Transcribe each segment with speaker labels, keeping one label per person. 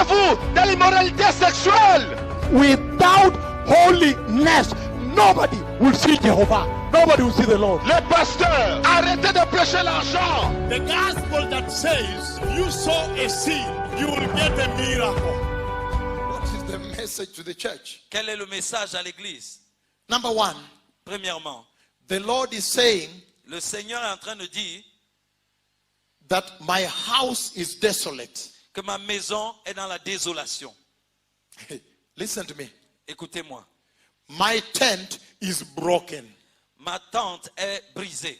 Speaker 1: Gardez-vous de l'immoralité sexuelle.
Speaker 2: Without holiness, nobody will see Jehovah. Nobody will see the Lord.
Speaker 1: Les pasteurs, arrêtez de prêcher l'argent.
Speaker 3: The gospel that says you sow a seed, you will get a miracle.
Speaker 4: What is the message to the church?
Speaker 5: Quel est le message à l'église?
Speaker 4: Number one,
Speaker 5: Premièrement,
Speaker 4: the Lord is saying
Speaker 5: le Seigneur est en train de dire
Speaker 4: that my house is desolate.
Speaker 5: que ma maison est dans la désolation.
Speaker 4: Listen to me.
Speaker 5: Écoutez-moi.
Speaker 4: My tent is broken.
Speaker 5: Ma tente est brisée.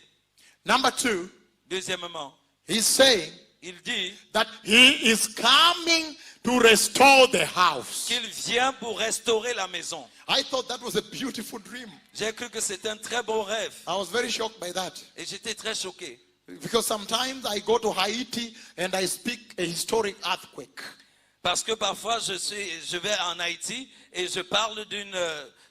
Speaker 4: Number two,
Speaker 5: Deuxièmement,
Speaker 4: he's saying
Speaker 5: il dit
Speaker 4: that he is coming to restore the house.
Speaker 5: qu'il vient pour restaurer la maison.
Speaker 4: I thought that was a beautiful dream.
Speaker 5: J'ai cru que c'était un très beau rêve.
Speaker 4: I was very shocked by that.
Speaker 5: Et j'étais très choqué.
Speaker 4: Because sometimes I go to Haiti and I speak a historic earthquake.
Speaker 5: Parce que parfois je vais en Haïti et je parle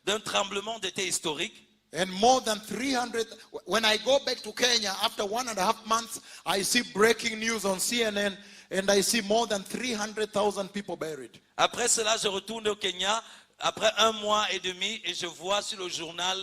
Speaker 5: d'un tremblement de terre historique.
Speaker 4: And more than 300, when I go back to Kenya after 1.5 months, I see breaking news on CNN and I see more than 300,000 people buried.
Speaker 5: Après cela, je retourne au Kenya, après 1 mois et demi, et je vois sur le journal,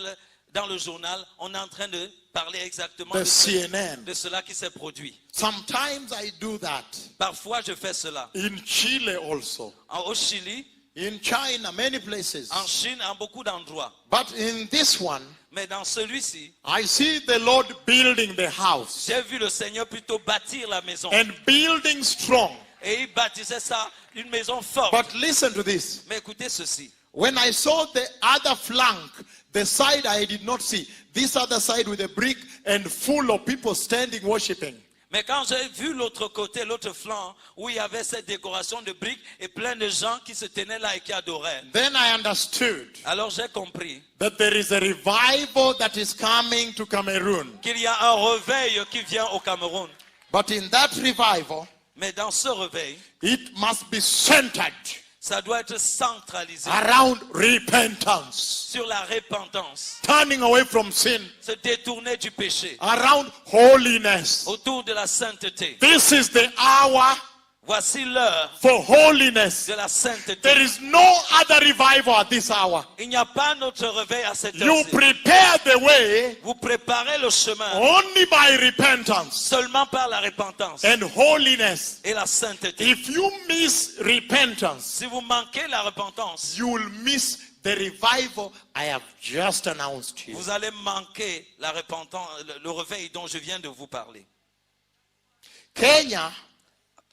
Speaker 5: dans le journal, on est en train de parler exactement
Speaker 4: The CNN.
Speaker 5: de cela qui s'est produit.
Speaker 4: Sometimes I do that.
Speaker 5: Parfois, je fais cela.
Speaker 4: In Chile also.
Speaker 5: Au Chili,
Speaker 4: In China, many places.
Speaker 5: en Chine, en beaucoup d'endroits.
Speaker 4: But in this one,
Speaker 5: Mais dans celui-ci,
Speaker 4: I see the Lord building the house.
Speaker 5: j'ai vu le Seigneur plutôt bâtir la maison.
Speaker 4: And building strong.
Speaker 5: Et il bâtissait ça, une maison forte.
Speaker 4: But listen to this.
Speaker 5: Mais écoutez ceci.
Speaker 4: When I saw the other flank, the side I did not see, this other side with a brick and full of people standing worshiping.
Speaker 5: Mais quand j'ai vu l'autre côté, l'autre flanc, où il y avait cette décoration de briques et plein de gens qui se tenaient là et qui adoraient.
Speaker 4: Then I understood
Speaker 5: Alors j'ai compris
Speaker 4: that there is a revival that is coming to Cameroon.
Speaker 5: qu'il y a un réveil qui vient au Cameroun.
Speaker 4: But in that revival,
Speaker 5: Mais dans ce réveil,
Speaker 4: it must be centered
Speaker 5: ça doit être centralisé
Speaker 4: around repentance,
Speaker 5: sur la repentance,
Speaker 4: turning away from sin,
Speaker 5: se détourner du péché,
Speaker 4: around holiness.
Speaker 5: autour de la sainteté.
Speaker 4: This is the hour
Speaker 5: Voici l'heure
Speaker 4: for holiness.
Speaker 5: de la sainteté.
Speaker 4: There is no other revival at this hour.
Speaker 5: Il n'y a pas notre réveil à cette
Speaker 4: You
Speaker 5: heure-ci.
Speaker 4: prepare the way
Speaker 5: Vous préparez le chemin
Speaker 4: only by repentance
Speaker 5: seulement par la repentance
Speaker 4: and holiness.
Speaker 5: et la sainteté.
Speaker 4: If you miss repentance,
Speaker 5: Si vous manquez la repentance,
Speaker 4: you will miss the revival I have just announced to you.
Speaker 5: vous allez manquer la repentance, le réveil dont je viens de vous parler.
Speaker 4: Kenya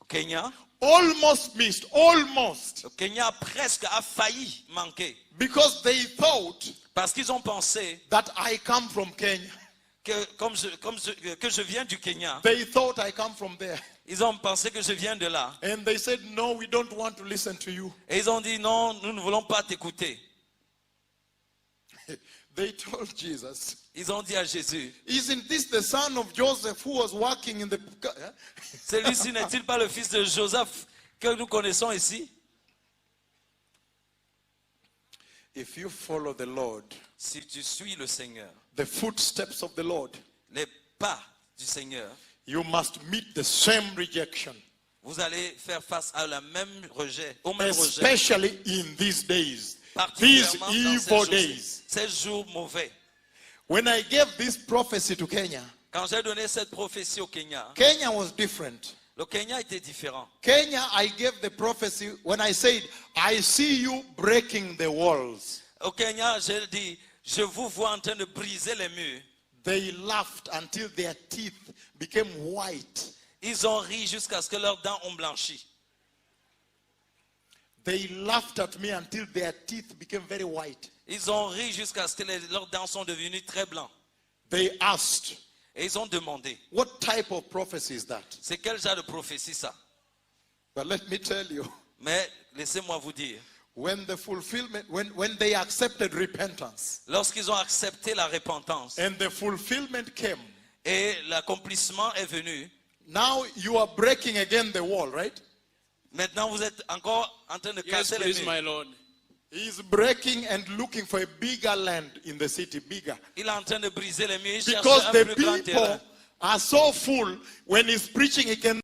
Speaker 5: Kenya,
Speaker 4: almost missed, almost,
Speaker 5: le Kenya presque a failli manquer
Speaker 4: because they thought
Speaker 5: parce qu'ils ont pensé
Speaker 4: that I come from Kenya.
Speaker 5: que que je viens du Kenya.
Speaker 4: They thought I come from there.
Speaker 5: Ils ont pensé que je viens de là.
Speaker 4: And they said, no, we don't want to listen to you.
Speaker 5: Et ils ont dit non, nous ne voulons pas t'écouter.
Speaker 4: They told Jesus,
Speaker 5: Ils ont dit à Jésus,
Speaker 4: isn't this the son of Joseph who was working in the...
Speaker 5: celui-ci n'est-il pas le fils de Joseph que nous connaissons ici?
Speaker 4: If you follow the Lord,
Speaker 5: Si tu suis le Seigneur,
Speaker 4: the footsteps of the Lord,
Speaker 5: les pas du Seigneur,
Speaker 4: you must meet the same rejection,
Speaker 5: vous allez faire face à la même rejet, au même rejet,
Speaker 4: especially in these days, these
Speaker 5: particulièrement dans
Speaker 4: evil
Speaker 5: ces
Speaker 4: days.
Speaker 5: ces jours mauvais.
Speaker 4: When I gave this prophecy to Kenya,
Speaker 5: Quand j'ai donné cette prophétie au Kenya,
Speaker 4: Kenya was different.
Speaker 5: le Kenya était différent.
Speaker 4: Kenya, I gave the prophecy when I said, I see you breaking the walls.
Speaker 5: Au Kenya, j'ai dit, je vous vois en train de briser les murs.
Speaker 4: They laughed until their teeth became white.
Speaker 5: Ils ont ri jusqu'à ce que leurs dents ont blanchi.
Speaker 4: They laughed at me until their teeth became very white.
Speaker 5: Ils ont ri jusqu'à ce que leurs dents sont devenues très blancs.
Speaker 4: They asked,
Speaker 5: Et ils ont demandé,
Speaker 4: what type of prophecy is that?
Speaker 5: c'est quel genre de prophétie ça?
Speaker 4: But let me tell you,
Speaker 5: Mais laissez-moi vous dire,
Speaker 4: when the fulfillment, when they accepted repentance
Speaker 5: lorsqu'ils ont accepté la repentance
Speaker 4: and the fulfillment came,
Speaker 5: et l'accomplissement est venu,
Speaker 4: now you are breaking again the wall, right?
Speaker 5: maintenant vous êtes encore en train de
Speaker 3: Yes,
Speaker 5: casser les
Speaker 3: please,
Speaker 5: murs.
Speaker 3: my Lord.
Speaker 4: He's breaking and looking for a bigger land in the city, bigger.
Speaker 5: Il est en train de briser les murs, il cherche
Speaker 4: Because
Speaker 5: un
Speaker 4: the
Speaker 5: plus grand terrain.
Speaker 4: people are so full, when he's preaching, he can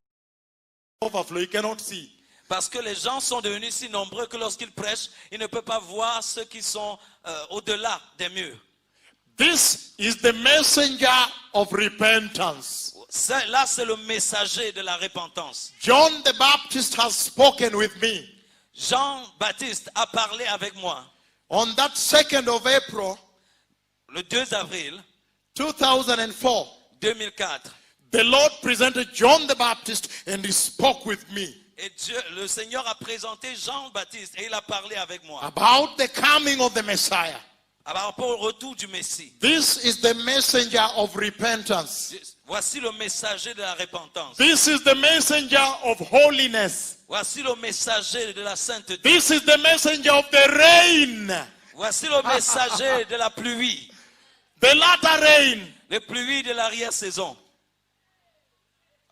Speaker 4: overflow, he cannot see.
Speaker 5: Parce que les gens sont devenus si nombreux que lorsqu'ils prêchent, ils ne peuvent pas voir ceux qui sont au-delà des murs.
Speaker 4: This is the messenger of repentance.
Speaker 5: Là, c'est le messager de la repentance.
Speaker 4: John the Baptist has spoken with me.
Speaker 5: Jean-Baptiste a parlé avec moi.
Speaker 4: On that 2nd of April,
Speaker 5: Le 2 avril
Speaker 4: 2004,
Speaker 5: 2004.
Speaker 4: the Lord presented John the Baptist and he spoke with me
Speaker 5: Et Dieu, le Seigneur a présenté Jean-Baptiste et il a parlé avec moi
Speaker 4: about the coming of the Messiah.
Speaker 5: par rapport au retour du Messie.
Speaker 4: This is the messenger of repentance.
Speaker 5: Voici le messager de la repentance.
Speaker 4: This is the messenger of holiness.
Speaker 5: Voici le messager de la sainteté.
Speaker 4: This is the messenger of the rain.
Speaker 5: Voici le messager de la pluie.
Speaker 4: The latter rain.
Speaker 5: Les pluies de l'arrière-saison.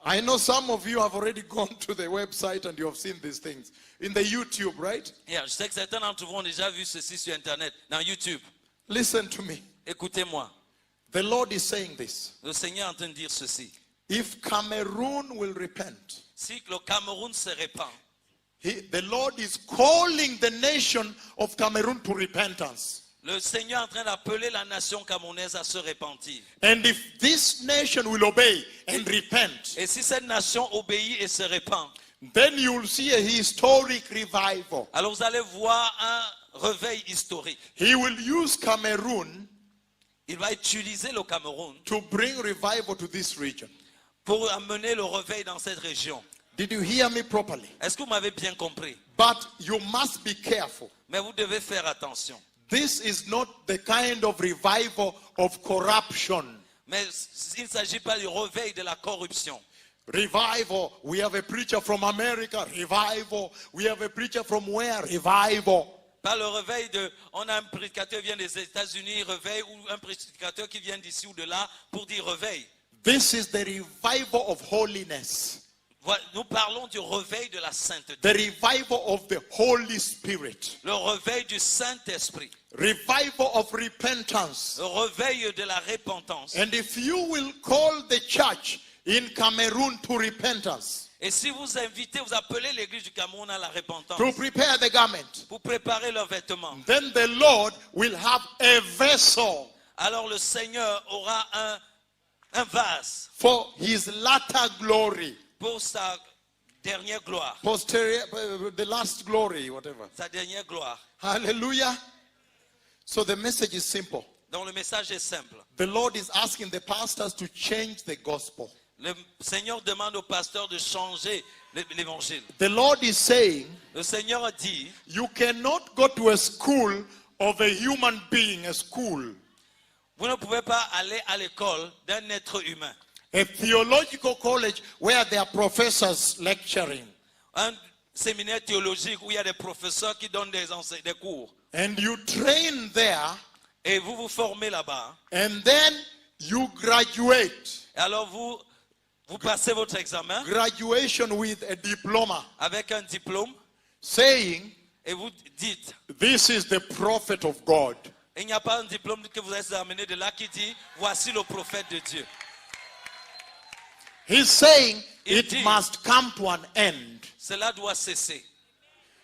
Speaker 4: I know some of you have already gone to the website and you have seen these things. In the YouTube, right?
Speaker 5: Yeah, je sais que certains d'entre vous ont déjà vu ceci sur Internet, dans YouTube.
Speaker 4: Listen to me.
Speaker 5: Écoutez-moi.
Speaker 4: The Lord is saying this.
Speaker 5: Le Seigneur est en train de dire ceci.
Speaker 4: If Cameroon will repent,
Speaker 5: Si le Cameroun se répand,
Speaker 4: the Lord is calling the nation of Cameroon to repentance.
Speaker 5: le Seigneur est en train d'appeler la nation camerounaise à se repentir.
Speaker 4: And if this nation will obey and repent,
Speaker 5: Et si cette nation obéit et se répand,
Speaker 4: then you will see a historic revival.
Speaker 5: alors vous allez voir un réveil historique.
Speaker 4: He will use Cameroon
Speaker 5: Il va utiliser le Cameroun
Speaker 4: to bring revival to this region.
Speaker 5: pour amener le réveil dans cette région.
Speaker 4: Did you hear me properly?
Speaker 5: Est-ce que vous m'avez bien compris?
Speaker 4: But you must be careful.
Speaker 5: Mais vous devez faire attention.
Speaker 4: This is not the kind of revival of corruption.
Speaker 5: Mais il ne s'agit pas du réveil de la corruption.
Speaker 4: Revival. We have a preacher from America. Revival. We have a preacher from where? Revival.
Speaker 5: Pas le réveil de, on a un prédicateur qui vient des États-Unis, réveil, ou un prédicateur qui vient d'ici ou de là pour dire réveil.
Speaker 4: This is the revival of holiness.
Speaker 5: Nous parlons du réveil de la sainteté.
Speaker 4: The revival of the Holy Spirit.
Speaker 5: Le réveil du Saint-Esprit.
Speaker 4: Revival of repentance.
Speaker 5: Le réveil de la repentance.
Speaker 4: And if you will call the church in Cameroon to repentance,
Speaker 5: Et si vous invitez, vous appelez l'église du Cameroun à la repentance,
Speaker 4: to prepare the garment,
Speaker 5: pour préparer leurs vêtements,
Speaker 4: then the Lord will have a vessel
Speaker 5: alors le Seigneur aura un vase
Speaker 4: for his latter glory.
Speaker 5: pour sa dernière gloire.
Speaker 4: Posterior, the last glory, whatever.
Speaker 5: Sa dernière gloire.
Speaker 4: Hallelujah. So the message is simple.
Speaker 5: Donc le message est simple.
Speaker 4: The Lord is asking the pastors to change the gospel.
Speaker 5: Le Seigneur demande au pasteur de changer l'évangile.
Speaker 4: The Lord is saying,
Speaker 5: Le Seigneur a dit,
Speaker 4: you cannot go to a school of a human being, a school,
Speaker 5: vous ne pouvez pas aller à l'école d'un être humain.
Speaker 4: a theological college where there are professors lecturing.
Speaker 5: Un séminaire théologique où il y a des professeurs qui donnent des cours.
Speaker 4: And you train there,
Speaker 5: Et vous vous formez là-bas.
Speaker 4: and then you graduate.
Speaker 5: Et alors vous passez votre examen
Speaker 4: Graduation with a diploma,
Speaker 5: avec un diplôme.
Speaker 4: saying,
Speaker 5: Et vous dites,
Speaker 4: this is the prophet of God.
Speaker 5: il n'y a pas un diplôme que vous avez amené de là qui dit, voici le prophète de Dieu.
Speaker 4: He's saying it
Speaker 5: Indeed.
Speaker 4: must come to an end.
Speaker 5: Cela doit cesser.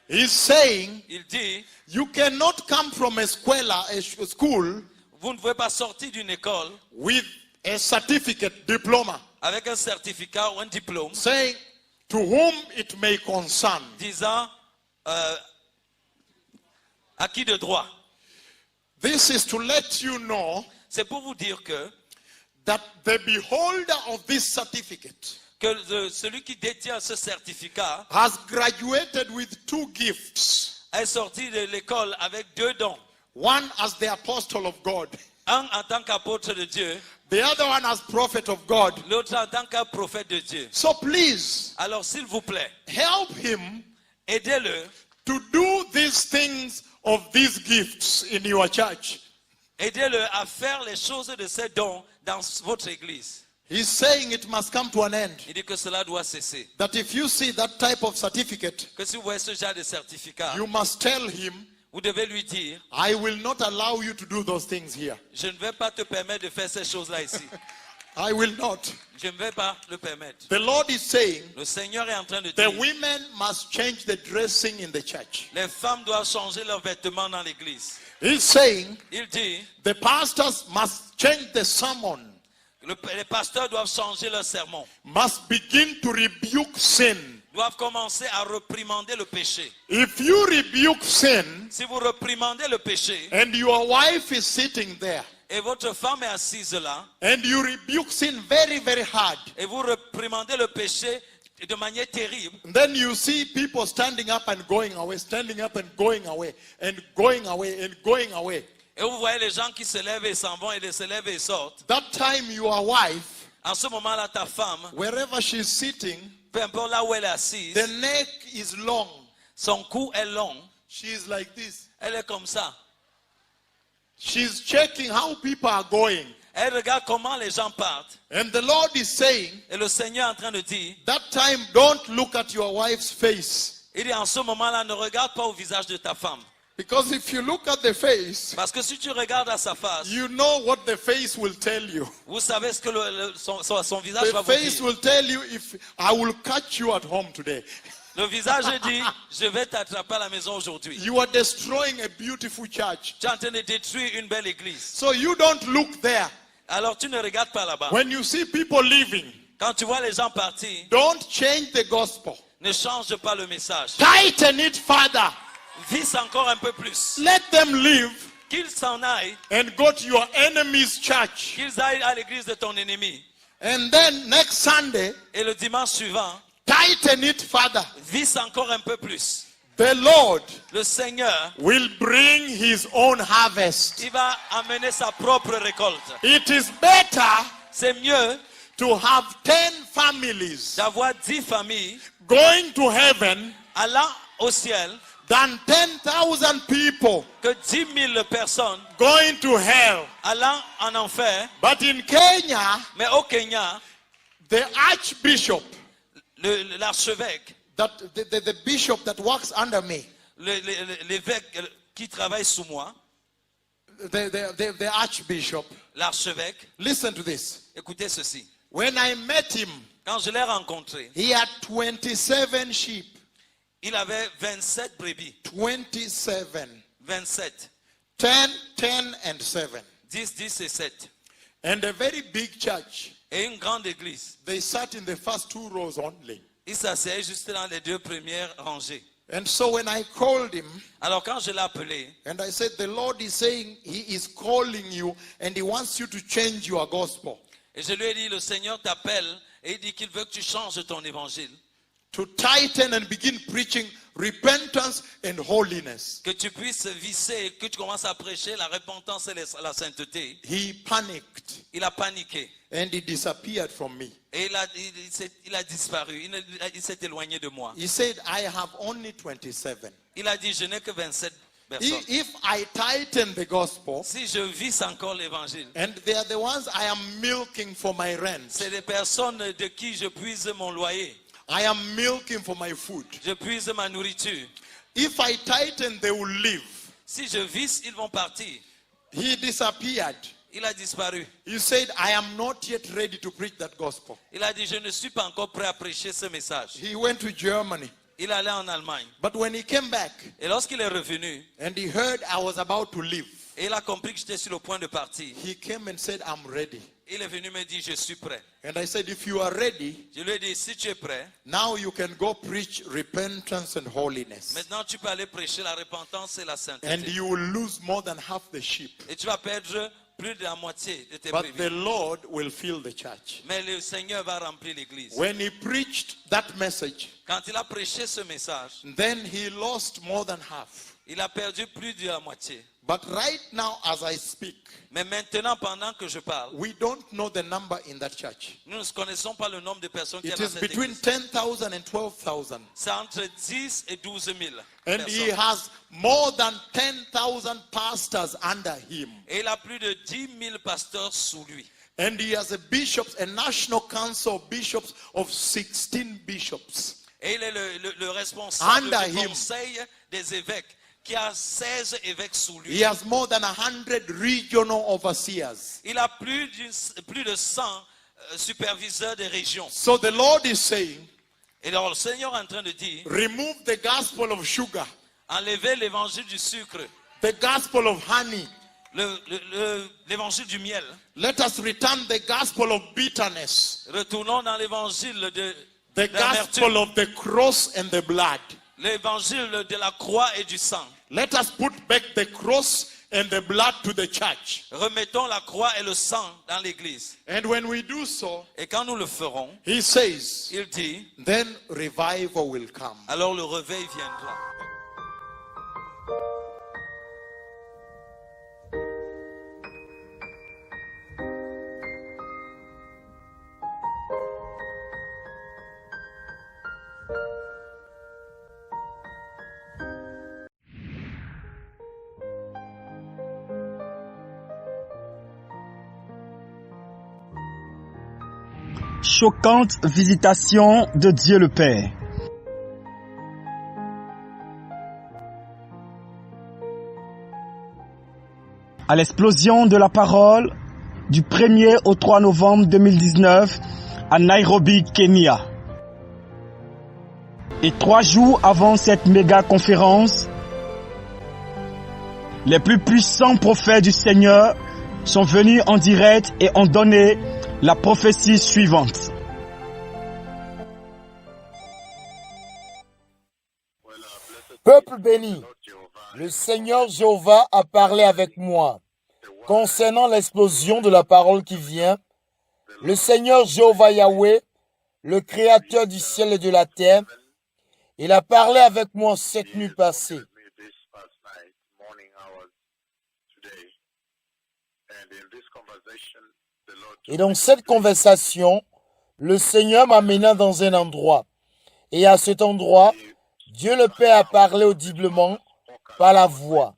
Speaker 4: He's saying
Speaker 5: Il dit,
Speaker 4: you cannot come from a school
Speaker 5: vous ne pouvez pas sortir d'une école
Speaker 4: with a certificate, diploma,
Speaker 5: avec un certificat ou un diplôme
Speaker 4: saying to whom it may concern.
Speaker 5: disant acquis de droit.
Speaker 4: This is to let you know
Speaker 5: C'est pour vous dire que
Speaker 4: that the beholder of this certificate
Speaker 5: celui qui détient ce certificat
Speaker 4: has graduated with two gifts.
Speaker 5: est sorti de l'école avec deux dons.
Speaker 4: One as the apostle of God,
Speaker 5: Un en tant qu'apôtre de Dieu,
Speaker 4: the other one as prophet of God.
Speaker 5: l'autre en tant qu'un prophète de Dieu.
Speaker 4: So please
Speaker 5: Alors s'il vous plaît,
Speaker 4: help him
Speaker 5: aidez-le
Speaker 4: to do these things of these gifts in your church.
Speaker 5: Aidez-le à faire les choses de ces dons dans votre église.
Speaker 4: He's saying it must come to an end.
Speaker 5: Il dit que cela doit cesser.
Speaker 4: That if you see that type of certificate,
Speaker 5: Que si vous voyez ce genre de certificat,
Speaker 4: you must tell him,
Speaker 5: vous devez lui dire,
Speaker 4: I will not allow you to do those things here.
Speaker 5: je ne vais pas te permettre de faire ces choses-là ici.
Speaker 4: I will not.
Speaker 5: Je ne vais pas le permettre.
Speaker 4: The Lord is saying
Speaker 5: Le Seigneur est en train de
Speaker 4: the
Speaker 5: dire,
Speaker 4: women must change the dressing in the church.
Speaker 5: les femmes doivent changer leurs vêtements dans l'église.
Speaker 4: He's saying
Speaker 5: Il dit,
Speaker 4: the pastors must change the sermon,
Speaker 5: les pasteurs doivent changer leur sermon,
Speaker 4: must begin to rebuke sin.
Speaker 5: doivent commencer à réprimander le péché.
Speaker 4: If you rebuke sin
Speaker 5: Si vous réprimandez le péché
Speaker 4: and your wife is sitting there
Speaker 5: et votre femme est assise là
Speaker 4: and you rebuke sin very, very hard,
Speaker 5: et vous réprimandez le péché de manière terrible,
Speaker 4: then you see people standing up and going away, standing up and going away, and going away and going away.
Speaker 5: et vous voyez les gens qui se lèvent et s'en vont et se lèvent et sortent.
Speaker 4: That time your wife,
Speaker 5: En ce moment-là, ta femme,
Speaker 4: wherever she's sitting,
Speaker 5: peu importe là où elle est assise,
Speaker 4: the neck is long.
Speaker 5: son cou est long,
Speaker 4: She's like this.
Speaker 5: elle est comme ça.
Speaker 4: She's checking how people are going.
Speaker 5: Elle regarde comment les gens partent.
Speaker 4: And the Lord is saying,
Speaker 5: Et le Seigneur est en train de dire,
Speaker 4: that time don't look at your wife's face.
Speaker 5: il dit en ce moment-là, ne regarde pas au visage de ta femme.
Speaker 4: Because if you look at the face,
Speaker 5: Parce que si tu regardes à sa face,
Speaker 4: you know what the face will tell you.
Speaker 5: vous savez ce que son visage va
Speaker 4: The
Speaker 5: vous
Speaker 4: face
Speaker 5: dire.
Speaker 4: will tell you if I will catch you at home today.
Speaker 5: Le visage dit, je vais t'attraper à la maison aujourd'hui.
Speaker 4: You are destroying a beautiful church.
Speaker 5: Tu es en train de détruire une belle église.
Speaker 4: So you don't look there.
Speaker 5: Alors tu ne regardes pas là-bas.
Speaker 4: When you see people leaving,
Speaker 5: Quand tu vois les gens partir,
Speaker 4: don't change the gospel.
Speaker 5: ne change pas le message.
Speaker 4: Tighten it further.
Speaker 5: Vise encore un peu plus.
Speaker 4: Let them leave
Speaker 5: Qu'ils s'en aillent,
Speaker 4: and go to your enemy's church.
Speaker 5: qu'ils aillent à l'église de ton ennemi.
Speaker 4: And then next Sunday,
Speaker 5: Et le dimanche suivant,
Speaker 4: tighten it further.
Speaker 5: vise encore un peu plus.
Speaker 4: The Lord
Speaker 5: Le Seigneur,
Speaker 4: will bring his own harvest.
Speaker 5: il va amener sa propre récolte.
Speaker 4: It is better
Speaker 5: C'est mieux
Speaker 4: to have 10 families
Speaker 5: d'avoir 10 familles
Speaker 4: going to heaven
Speaker 5: allant au ciel
Speaker 4: than 10,000 people
Speaker 5: que 10 000 personnes
Speaker 4: going to hell.
Speaker 5: allant en enfer.
Speaker 4: But in Kenya,
Speaker 5: Mais au Kenya,
Speaker 4: the archbishop,
Speaker 5: l'archevêque,
Speaker 4: the bishop that works under me,
Speaker 5: l'évêque qui travaille sous moi,
Speaker 4: the archbishop,
Speaker 5: l'archevêque,
Speaker 4: listen to this.
Speaker 5: écoutez ceci.
Speaker 4: When I met him,
Speaker 5: Quand je l'ai rencontré,
Speaker 4: he had 27 sheep.
Speaker 5: il avait 27 brebis.
Speaker 4: 27.
Speaker 5: 27.
Speaker 4: 10, 10, and 7.
Speaker 5: 10, 10 et 7.
Speaker 4: And a very big church.
Speaker 5: Et une grande église.
Speaker 4: They sat in the first 2 rows only.
Speaker 5: Il s'asseyait juste dans les 2 premières rangées.
Speaker 4: And so when I called him,
Speaker 5: Alors quand je l'ai appelé,
Speaker 4: and I said, the Lord is saying he is calling you and he wants you to change your gospel.
Speaker 5: et je lui ai dit, le Seigneur t'appelle et il dit qu'il veut que tu changes ton évangile.
Speaker 4: To tighten and begin preaching repentance and holiness.
Speaker 5: Que tu puisses visser, que tu commences à prêcher la repentance et la sainteté.
Speaker 4: He panicked
Speaker 5: Il a paniqué.
Speaker 4: and he disappeared from me.
Speaker 5: Et il a disparu. Il s'est éloigné de moi.
Speaker 4: He said, I have only 27.
Speaker 5: Il a dit, je n'ai que 27 personnes.
Speaker 4: If I tighten the gospel,
Speaker 5: Si je vis encore l'évangile,
Speaker 4: and they are the ones I am milking for my rent,
Speaker 5: c'est des personnes de qui je puise mon loyer.
Speaker 4: I am milking for my food.
Speaker 5: Je puise ma nourriture.
Speaker 4: If I tighten, they will leave.
Speaker 5: Si je vis, ils vont partir.
Speaker 4: He disappeared.
Speaker 5: Il a disparu.
Speaker 4: He said, I am not yet ready to preach that gospel.
Speaker 5: Il a dit, je ne suis pas encore prêt à prêcher ce message.
Speaker 4: He went to Germany.
Speaker 5: Il allait en Allemagne.
Speaker 4: But when he came back
Speaker 5: Et lorsqu'il est revenu,
Speaker 4: and he heard I was about to leave,
Speaker 5: et il a compris que j'étais sur le point de partir,
Speaker 4: he came and said, I'm ready.
Speaker 5: il est venu me dire, je suis prêt.
Speaker 4: And I said, if you are ready,
Speaker 5: Je lui ai dit, si tu es prêt,
Speaker 4: now you can go preach repentance and holiness.
Speaker 5: maintenant tu peux aller prêcher la repentance et la
Speaker 4: And
Speaker 5: sainteté.
Speaker 4: you will lose more than half the sheep.
Speaker 5: Et tu vas perdre plus de la moitié de tes
Speaker 4: But the
Speaker 5: brebis.
Speaker 4: Lord will fill the church.
Speaker 5: Mais le Seigneur va remplir l'église.
Speaker 4: When he preached that message,
Speaker 5: Quand il a prêché ce message,
Speaker 4: then he lost more than half.
Speaker 5: il a perdu plus de la moitié.
Speaker 4: But right now, as I speak,
Speaker 5: Mais maintenant, pendant que je parle,
Speaker 4: we don't know the number in that church.
Speaker 5: nous ne connaissons pas le nombre de personnes qui
Speaker 4: It
Speaker 5: sont dans
Speaker 4: is
Speaker 5: cette
Speaker 4: between
Speaker 5: église.
Speaker 4: 10,000 and 12,000.
Speaker 5: C'est entre 10 et 12 000
Speaker 4: And he
Speaker 5: personnes.
Speaker 4: has more than 10,000 pastors under him.
Speaker 5: Et il a plus de 10 000 pasteurs sous lui.
Speaker 4: And he has a national council of bishops of 16 bishops.
Speaker 5: Et il est le responsable
Speaker 4: Under
Speaker 5: du
Speaker 4: him.
Speaker 5: conseil des évêques, qui a 16 évêques sous lui.
Speaker 4: He has more than 100 regional overseers.
Speaker 5: Il a plus de 100 superviseur des régions.
Speaker 4: So the Lord is saying,
Speaker 5: Et alors le Seigneur est en train de dire,
Speaker 4: remove the gospel of sugar,
Speaker 5: enlevez l'évangile du sucre,
Speaker 4: the gospel of honey.
Speaker 5: l'évangile du miel.
Speaker 4: Let us return the gospel of bitterness,
Speaker 5: Retournons dans l'évangile
Speaker 4: the
Speaker 5: d'amertume,
Speaker 4: gospel of the cross and the blood.
Speaker 5: l'évangile de la croix et du sang.
Speaker 4: Let us put back the cross and the blood to the church.
Speaker 5: Remettons la croix et le sang dans l'église.
Speaker 4: And when we do so,
Speaker 5: Et quand nous le ferons,
Speaker 4: he says,
Speaker 5: il dit,
Speaker 4: then revival will come.
Speaker 5: alors le réveil viendra.
Speaker 6: Choquante visitation de Dieu le Père. À l'explosion de la parole du 1er au 3 novembre 2019 à Nairobi, Kenya. Et 3 jours avant cette méga conférence, les plus puissants prophètes du Seigneur sont venus en direct et ont donné la prophétie suivante.
Speaker 2: Peuple béni, le Seigneur Jéhovah a parlé avec moi concernant l'explosion de la parole qui vient. Le Seigneur Jéhovah Yahweh, le Créateur du ciel et de la terre, il a parlé avec moi cette nuit passée. Et dans cette conversation, le Seigneur m'a mené dans un endroit. Et à cet endroit, Dieu le Père a parlé audiblement par la voix.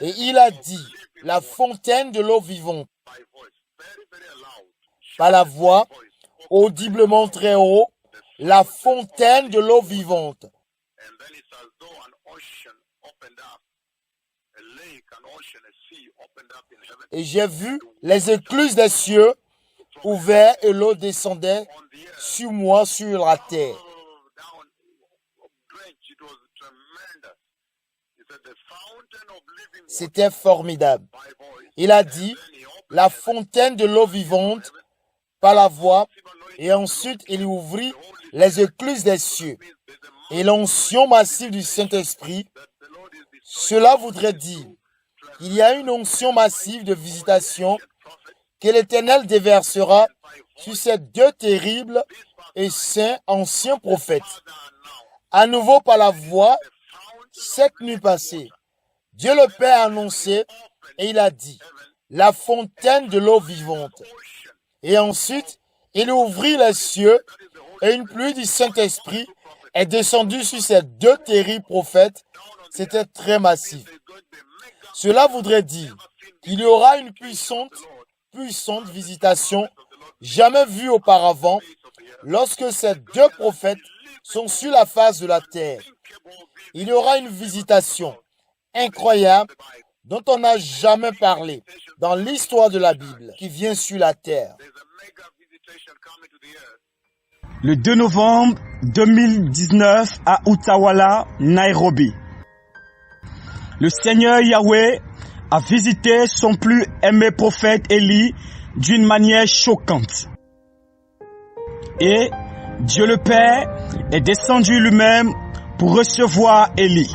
Speaker 2: Et il a dit, la fontaine de l'eau vivante. Par la voix, audiblement très haut, la fontaine de l'eau vivante. Et j'ai vu les écluses des cieux ouverts et l'eau descendait sur moi, sur la terre. C'était formidable. Il a dit, la fontaine de l'eau vivante par la voix, et ensuite il ouvrit les écluses des cieux. Et l'onction massive du Saint-Esprit, cela voudrait dire qu'il y a une onction massive de visitation que l'Éternel déversera sur ces 2 terribles et saints anciens prophètes. À nouveau par la voix, cette nuit passée, Dieu le Père a annoncé et il a dit, la fontaine de l'eau vivante. Et ensuite, il ouvrit les cieux et une pluie du Saint-Esprit est descendue sur ces 2 terribles prophètes. C'était très massif. Cela voudrait dire qu'il y aura une puissante visitation jamais vue auparavant lorsque ces 2 prophètes sont sur la face de la terre. Il y aura une visitation incroyable dont on n'a jamais parlé dans l'histoire de la Bible qui vient sur la terre.
Speaker 6: Le 2 novembre 2019 à Utawala, Nairobi. Le Seigneur Yahweh a visité son plus aimé prophète Élie d'une manière choquante. Et Dieu le Père est descendu lui-même pour recevoir Élie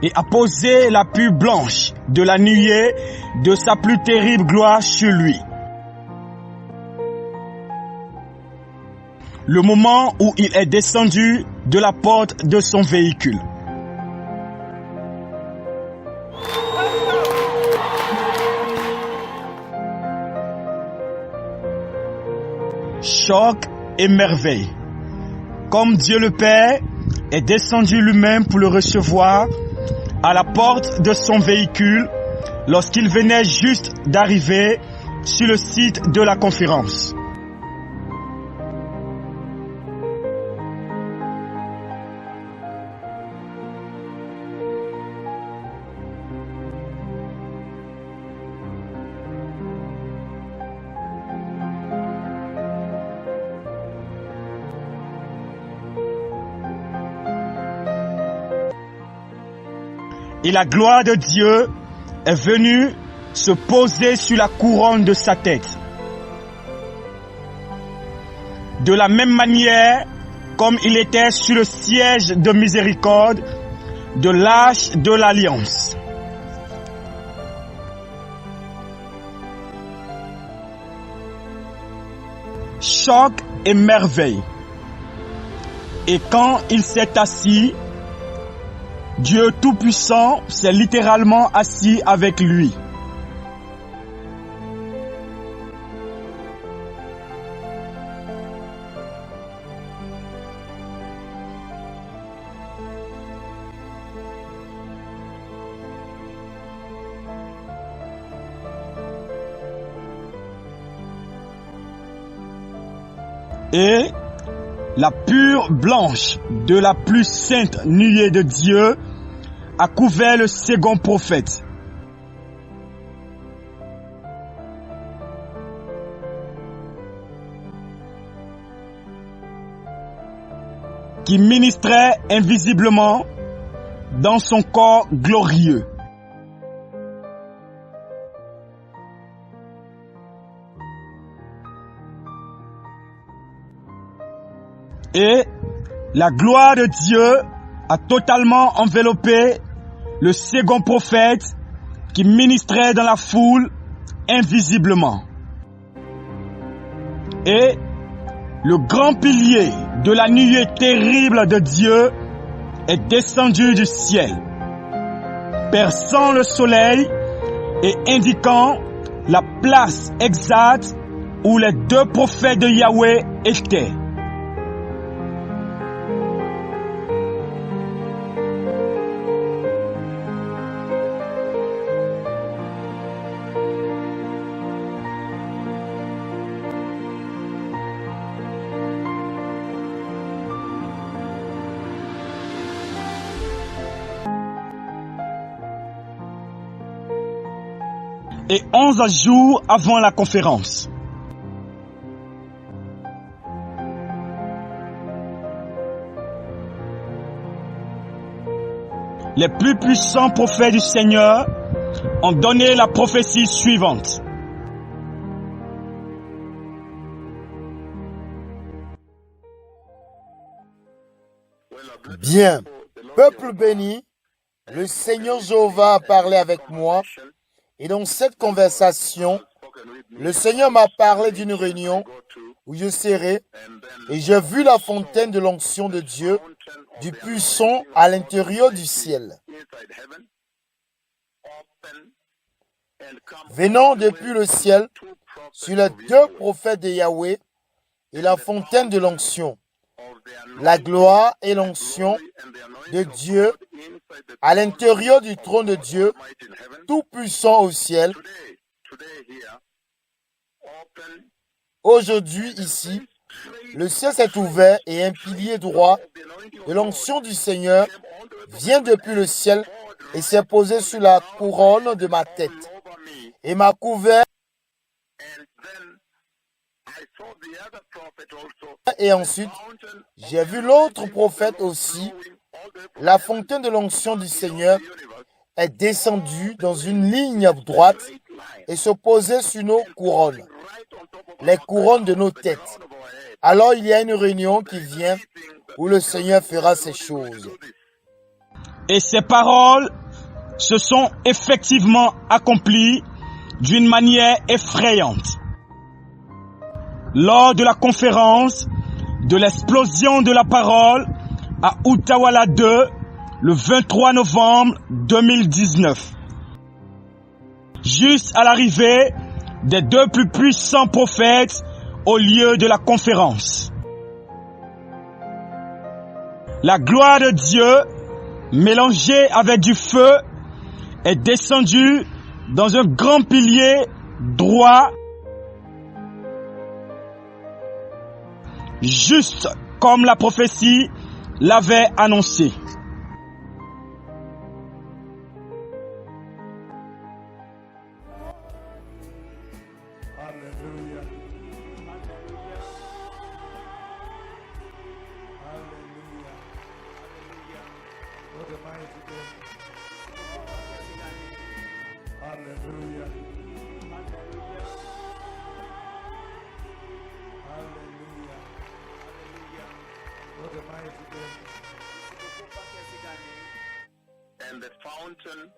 Speaker 6: et a posé la pluie blanche de la nuée de sa plus terrible gloire sur lui. Le moment où il est descendu de la porte de son véhicule. Choc et merveille. Comme Dieu le Père est descendu lui-même pour le recevoir à la porte de son véhicule lorsqu'il venait juste d'arriver sur le site de la conférence. et la gloire de Dieu est venue se poser sur la couronne de sa tête. De la même manière, comme il était sur le siège de miséricorde de l'arche de l'alliance. Choc et merveille. Et quand il s'est assis, Dieu Tout-Puissant s'est littéralement assis avec lui. Et la pure blanche de la plus sainte nuée de Dieu a couvert le second prophète. Qui ministrait invisiblement dans son corps glorieux. Et la gloire de Dieu a totalement enveloppé le second prophète qui ministrait dans la foule invisiblement. Et le grand pilier de la nuée terrible de Dieu est descendu du ciel, perçant le soleil et indiquant la place exacte où les deux prophètes de Yahweh étaient. Et 11 jours avant la conférence. Les plus puissants prophètes du Seigneur ont donné la prophétie suivante.
Speaker 2: Bien, peuple béni, le Seigneur Jéhovah a parlé avec moi. Et dans cette conversation, le Seigneur m'a parlé d'une réunion où je serai et j'ai vu la fontaine de l'onction de Dieu, du puissant à l'intérieur du ciel. Venant depuis le ciel sur les deux prophètes de Yahweh et la fontaine de l'onction, la gloire et l'onction de Dieu à l'intérieur du trône de Dieu, tout puissant au ciel. Aujourd'hui, ici, le ciel s'est ouvert et un pilier droit de l'onction du Seigneur vient depuis le ciel et s'est posé sur la couronne de ma tête et m'a couvert. Et ensuite, j'ai vu l'autre prophète aussi. La fontaine de l'onction du Seigneur est descendue dans une ligne droite et se posait sur nos couronnes, les couronnes de nos têtes. Alors il y a une réunion qui vient où le Seigneur fera ces choses.
Speaker 6: Et ces paroles se sont effectivement accomplies d'une manière effrayante. Lors de la conférence de l'explosion de la parole à Utawala 2, le 23 novembre 2019. Juste à l'arrivée des deux plus puissants prophètes au lieu de la conférence. La gloire de Dieu, mélangée avec du feu, est descendue dans un grand pilier droit, juste comme la prophétie l'avait annoncé.
Speaker 3: Hallelujah. Hallelujah. What a mighty God.
Speaker 2: Alléluia. Alléluia. What a mighty God.
Speaker 1: And the fountain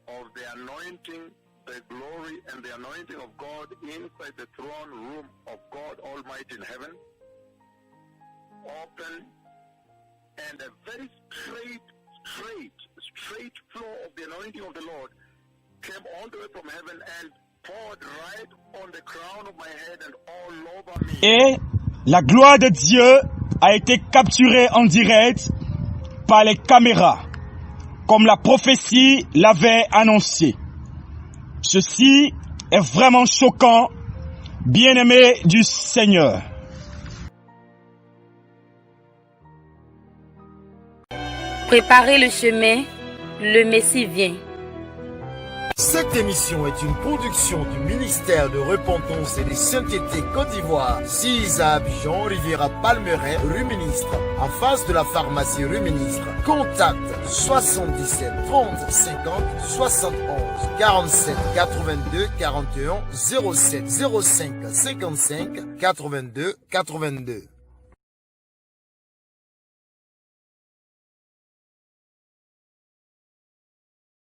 Speaker 1: of the anointing, the glory and the anointing of God inside the throne room of God Almighty in heaven opened, and a very straight flow of the anointing of the Lord came all the way from heaven and poured right on the crown of my head and all over me.
Speaker 6: Et la gloire de Dieu a été capturée en direct par les caméras, comme la prophétie l'avait annoncé. Ceci est vraiment choquant, bien-aimé du Seigneur.
Speaker 7: Préparez le chemin, le Messie vient.
Speaker 2: Cette émission est une production du ministère de Repentance et de Sainteté Côte d'Ivoire, 6 à Abidjan, Riviera Palmeraie, rue Ministre, en face de la pharmacie rue Ministre. Contact 77 30 50 71 47 82 41 07 05 55 82 82.